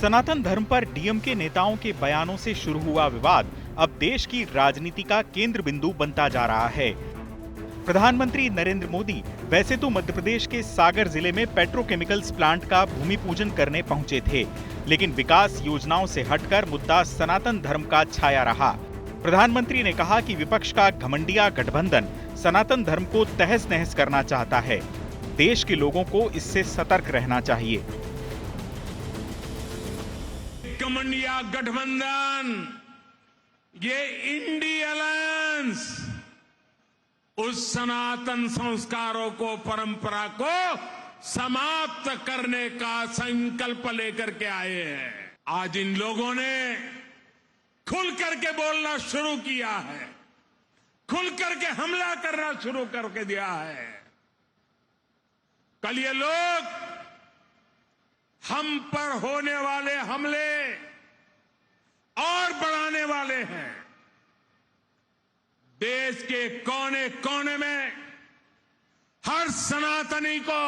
सनातन धर्म पर डीएमके नेताओं के बयानों से शुरू हुआ विवाद अब देश की राजनीति का केंद्र बिंदु बनता जा रहा है। प्रधानमंत्री नरेंद्र मोदी वैसे तो मध्य प्रदेश के सागर जिले में पेट्रोकेमिकल्स प्लांट का भूमि पूजन करने पहुंचे थे, लेकिन विकास योजनाओं से हटकर मुद्दा सनातन धर्म का छाया रहा। प्रधानमंत्री ने कहा कि विपक्ष का घमंडिया गठबंधन सनातन धर्म को तहस नहस करना चाहता है। देश के लोगों को इससे सतर्क रहना चाहिए। घमंडिया गठबंधन, ये इंडी अलायंस उस सनातन संस्कारों को, परंपरा को समाप्त करने का संकल्प लेकर के आए हैं। आज इन लोगों ने खुल करके बोलना शुरू किया है, खुल करके हमला करना शुरू करके दिया है। कल ये लोग हम पर होने वाले हमले और बढ़ाने वाले हैं। देश के कोने कोने में हर सनातनी को,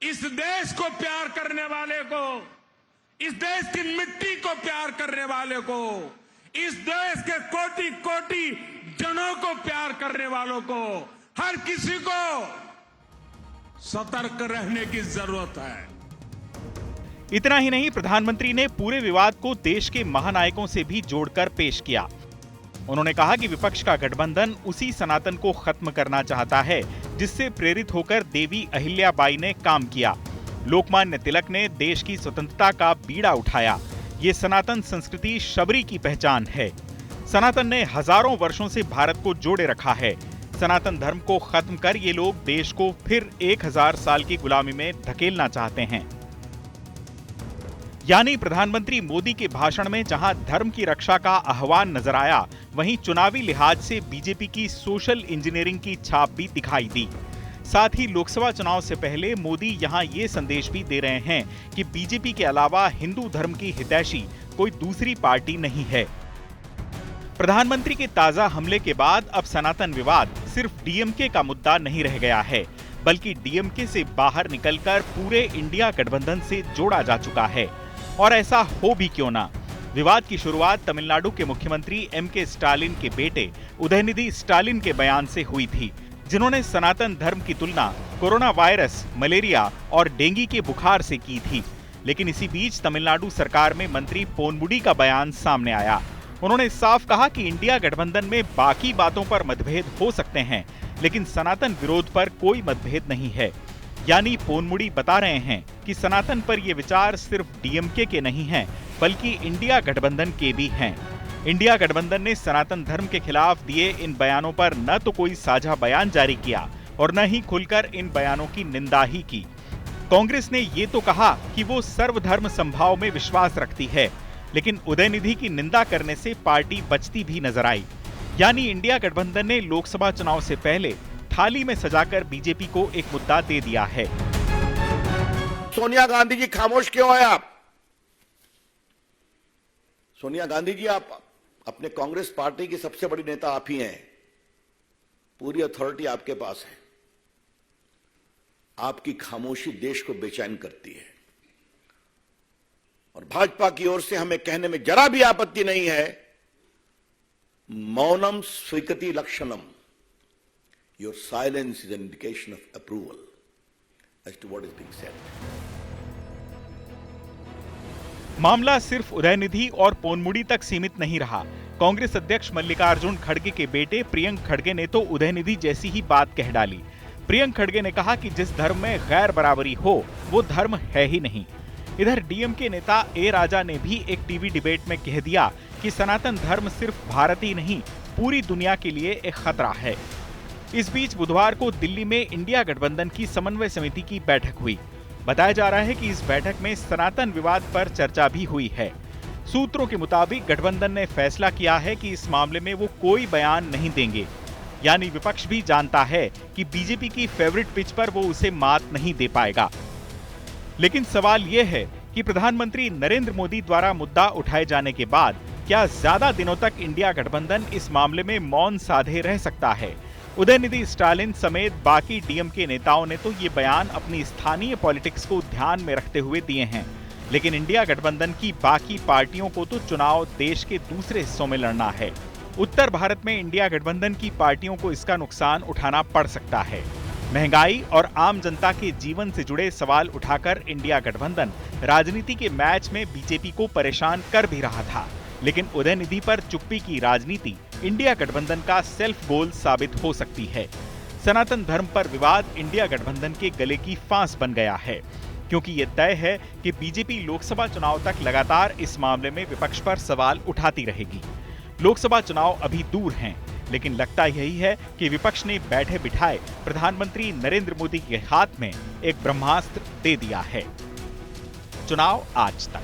इस देश को प्यार करने वाले को, इस देश की मिट्टी को प्यार करने वाले को, इस देश के कोटि कोटि जनों को प्यार करने वालों को, हर किसी को सतर्क रहने की जरूरत है। इतना ही नहीं, प्रधानमंत्री ने पूरे विवाद को देश के महानायकों से भी जोड़कर पेश किया। उन्होंने कहा कि विपक्ष का गठबंधन उसी सनातन को खत्म करना चाहता है जिससे प्रेरित होकर देवी अहिल्याबाई ने काम किया। लोकमान्य तिलक ने देश की स्वतंत्रता का बीड़ा उठाया। ये सनातन संस्कृति शबरी की पहचान है। सनातन ने हजारों वर्षों से भारत को जोड़े रखा है। सनातन धर्म को खत्म कर ये लोग देश को फिर 1000 साल की गुलामी में धकेलना चाहते हैं। यानी प्रधानमंत्री मोदी के भाषण में जहां धर्म की रक्षा का आह्वान नजर आया, वहीं चुनावी लिहाज से बीजेपी की सोशल इंजीनियरिंग की छाप भी दिखाई दी। साथ ही लोकसभा चुनाव से पहले मोदी यहां ये संदेश भी दे रहे हैं कि बीजेपी के अलावा हिंदू धर्म की हितैषी कोई दूसरी पार्टी नहीं है। प्रधानमंत्री के ताजा हमले के बाद अब सनातन विवाद सिर्फ डीएमके का मुद्दा नहीं रह गया है, बल्कि डीएमके से बाहर निकलकर पूरे इंडिया गठबंधन से जोड़ा जा चुका है। और ऐसा हो भी क्यों ना। विवाद की शुरुआत तमिलनाडु के मुख्यमंत्री एमके स्टालिन के बेटे उदयनिधि स्टालिन के बयान से हुई थी, जिन्होंने सनातन धर्म की तुलना कोरोना वायरस, मलेरिया और डेंगू के बुखार से की थी। लेकिन इसी बीच तमिलनाडु सरकार में मंत्री पोनमुडी का बयान सामने आया। उन्होंने साफ कहा कि इंडिया गठबंधन में बाकी बातों पर मतभेद हो सकते हैं, लेकिन सनातन विरोध पर कोई मतभेद नहीं है। यानी पोनमुडी बता रहे हैं कि सनातन पर ये विचार सिर्फ डीएमके के नहीं हैं, बल्कि इंडिया गठबंधन के भी हैं। इंडिया गठबंधन ने सनातन धर्म के खिलाफ दिए इन बयानों पर न तो कोई साझा बयान जारी किया और न ही खुलकर इन बयानों की निंदा ही की। कांग्रेस ने ये तो कहा कि वो सर्वधर्म समभाव में विश्वास रखती है, लेकिन उदयनिधि की निंदा करने से पार्टी बचती भी नजर आई। यानी इंडिया गठबंधन ने लोकसभा चुनाव से पहले थाली में सजाकर बीजेपी को एक मुद्दा दे दिया है। सोनिया गांधी जी खामोश क्यों है आप? सोनिया गांधी जी, आप अपने कांग्रेस पार्टी की सबसे बड़ी नेता आप ही हैं। पूरी अथॉरिटी आपके पास है। आपकी खामोशी देश को बेचैन करती है। और भाजपा की ओर से हमें कहने में जरा भी आपत्ति नहीं है, मौनम स्वीकृति लक्षणम। Your silence is an indication of approval as to what is being said. मामला सिर्फ उदयनिधि और पोनमुडी तक सीमित नहीं रहा। कांग्रेस अध्यक्ष मल्लिकार्जुन खड़गे के बेटे प्रियंक खड़गे ने तो उदयनिधि जैसी ही बात कह डाली। प्रियंक खड़गे ने कहा कि जिस धर्म में गैर बराबरी हो वो धर्म है ही नहीं। इधर डीएमके नेता ए राजा ने भी एक टीवी डिबेट में कह दिया कि सनातन धर्म सिर्फ भारत ही नहीं, पूरी दुनिया के लिए एक खतरा है। इस बीच बुधवार को दिल्ली में इंडिया गठबंधन की समन्वय समिति की बैठक हुई। बताया जा रहा है कि इस बैठक में सनातन विवाद पर चर्चा भी हुई है। सूत्रों के मुताबिक गठबंधन ने फैसला किया है कि इस मामले में वो कोई बयान नहीं देंगे। यानी विपक्ष भी जानता है कि बीजेपी की फेवरेट पिच पर वो उसे मात नहीं दे पाएगा। लेकिन सवाल ये है कि प्रधानमंत्री नरेंद्र मोदी द्वारा मुद्दा उठाए जाने के बाद क्या ज्यादा दिनों तक इंडिया गठबंधन इस मामले में मौन साधे रह सकता है? उदयनिधि स्टालिन समेत बाकी डीएमके नेताओं ने तो ये बयान अपनी स्थानीय पॉलिटिक्स को ध्यान में रखते हुए दिए हैं। लेकिन इंडिया गठबंधन की बाकी पार्टियों को तो चुनाव देश के दूसरे हिस्सों में लड़ना है। उत्तर भारत में इंडिया गठबंधन की पार्टियों को इसका नुकसान उठाना पड़ सकता है। महंगाई और आम जनता के जीवन से जुड़े सवाल उठाकर इंडिया गठबंधन राजनीति के मैच में बीजेपी को परेशान कर भी रहा था, लेकिन उदयनिधि पर चुप्पी की राजनीति इंडिया गठबंधन का सेल्फ गोल साबित हो सकती है। सनातन धर्म पर विवाद इंडिया गठबंधन के गले की फांस बन गया है, क्योंकि यह तय है कि बीजेपी लोकसभा चुनाव तक लगातार इस मामले में विपक्ष पर सवाल उठाती रहेगी। लोकसभा चुनाव अभी दूर हैं, लेकिन लगता यही है कि विपक्ष ने बैठे बिठाए प्रधानमंत्री नरेंद्र मोदी के हाथ में एक ब्रह्मास्त्र दे दिया है। चुनाव आज तक।